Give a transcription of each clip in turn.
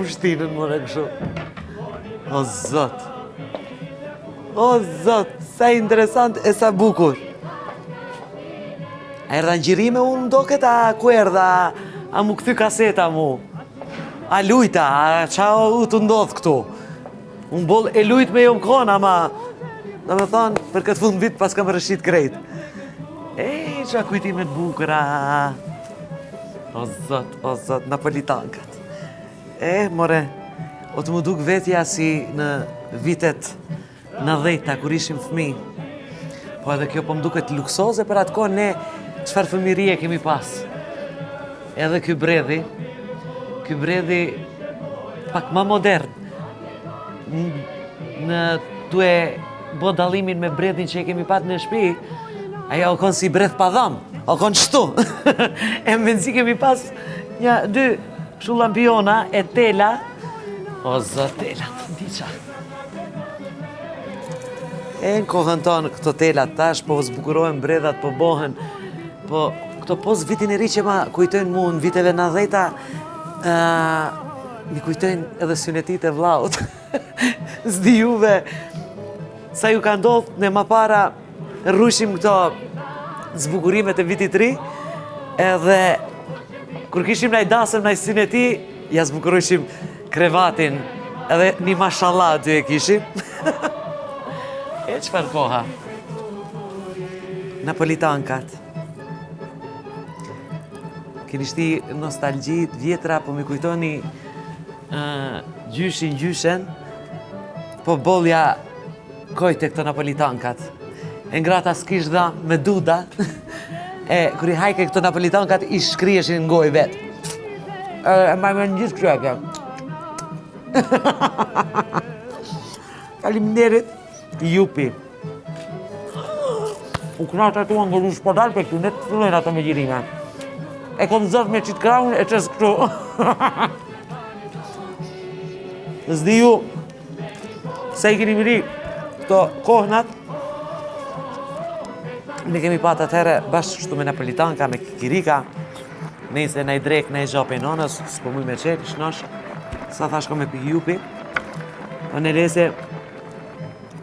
Prishtinën, more kështu. O zot. O zot, sa interesant e sa bukur. A erdha ngjirime unë doket, a ku erdha? A mu këthy kaseta mu? A lujta, a qa u të ndodh këtu? Unë bol e lujt me jo më kona, ama dhe me thonë, për këtë fund vit pas kam rëshit krejt. Qa kujtimet bukura. O zot, napolitankat. More, o të mu duk vetja si në vitet 90-ta, kur ishim fëmi. Po edhe kjo po më duket luksoze, për atë kohë ne qëfar fëmirie kemi pas. Edhe ky bredhi pak ma modern. Në tu e bo dalimin me bredhin që e kemi pat në shtëpi, aja o konë si bredh pa dham, o konë qëtu. E më venci kemi pas një, 2 kështu lampiona e tela. O zot, tela të ndiqa. Në kohën tonë këto telat tash, po zbukurojnë bredhat, po bohen, po këto pos vitin e ri që ma kujtojnë mu në viteve 90-ta, mi kujtojnë edhe synetit e vlaut. Zdi juve, sa ju ka ndodhë, ne ma para rrushim këto zbukurimet e vitit ri, edhe kur kishim naj dasëm naj syneti, ja zbukurojshim krevatin, edhe një mashallah ty e kishim. E qëfar koha? Napolitankat. Keni shti nostalgjit vjetra, po mi kujtoni gjyshen, po bolja kojte këto napolitankat. E ngrata s'kish dha me duda, e kër i hajke këto napolitankat, i shkrieshin në goj vetë. E ma me në gjithë kështu e kjo. Faleminderit. Jupi. U knata tu angolu shpodal për këtu, ne të fillojnë ato me gjirime. E kom zot me qitë kraun e qësë këtu. Zdi ju, se i keni miri këto kohnat, ne kemi pat atëhere bashkë kështu me napolitanka, me kikirika, nëjse na i drek, na i gjope i nonës, s'po muj me qetë, shnosh, sa thash ko me pi jupi, o në lese,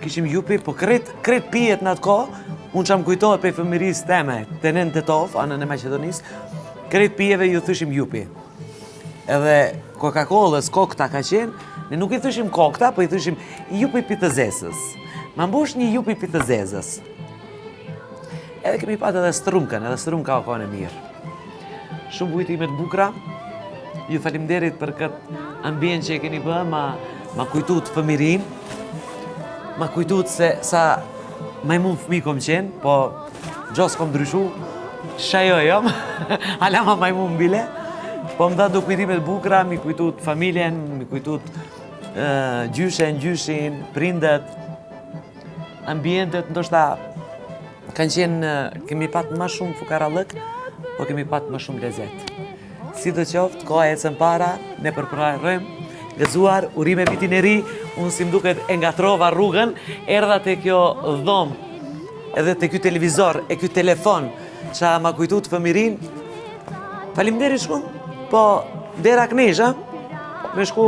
kishim jupi, po kret pijet në atë kohë, unë që më kujtohet për fëmiris teme, të nën të tof, anën e Macedonis, kret pijeve ju thyshim jupi. Edhe Coca-Colës, kokta ka qenë, ne nuk i thyshim kokta, po i thyshim jupi pitëzesës. Ma mbush një jupi pitëzesës. Edhe kemi pat edhe strumkën, edhe strumka o kone mirë. Shumë kujtimet bukra, ju falimderit për këtë ambient që e keni bë, ma kujtut fëmirin, ma kujtut se sa majmun fëmi kom qenë, po gjos kom dryshu, shajo jom, hala ma majmun bile, po më da do kujtimet bukra, mi kujtut familjen, mi kujtut gjyshin, prindet, ambientet, ndoshta kanë qenë, kemi pat ma shumë fukarallëk, po kemi pat ma shumë lezet. Si do qoftë, koha e cën para, ne përprajrojmë, gëzuar, urime vitin e ri, unë si mduket e ngatrova rrugën, erdha të kjo dhomë, edhe të kjo televizor, e kjo telefon, që ma kujtut fëmirin. Faleminderit shumë, po dera knesha, me shku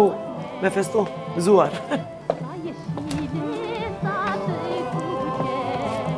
me festu, gëzuar.